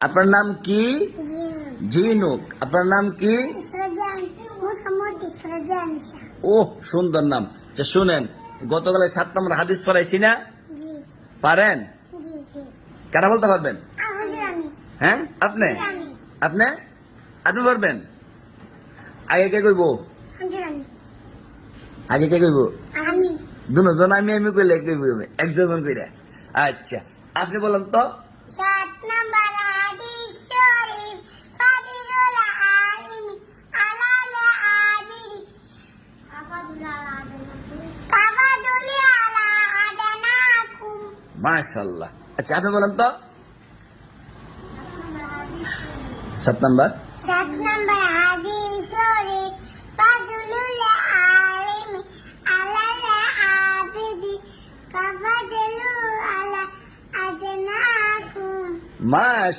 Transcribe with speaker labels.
Speaker 1: আপনার নাম কি? জিনুক। আপনার নাম কি? ওহ, সুন্দর নাম। আচ্ছা শুনেন, গতকালে 7 নম্বর হাদিস পড়াইছি না? পারেন? কারা বলতে পারবেন? হ্যাঁ, আপনি আপনি আপনি পারবেন? আগে কে কইব? আগে কে কইব? দুজন আমি কইলে কইব একজন কইরা। আচ্ছা, আপনি বলেন তো।
Speaker 2: 7 নাম্বার হাদিস শরীফ ফাদিলুল আলিম আলাল আবিরি কাফাদুল আলা আদনাকুম।
Speaker 1: মাশাআল্লাহ। আচ্ছা, আপনি বলেন তো। 7 নাম্বার
Speaker 2: 7 নাম্বার হাদিস শরীফ ফাদিলুল আলিম আলাল আবিরি কাফাদুল আলা আদনাকুম।
Speaker 1: মাশাআল্লাহ।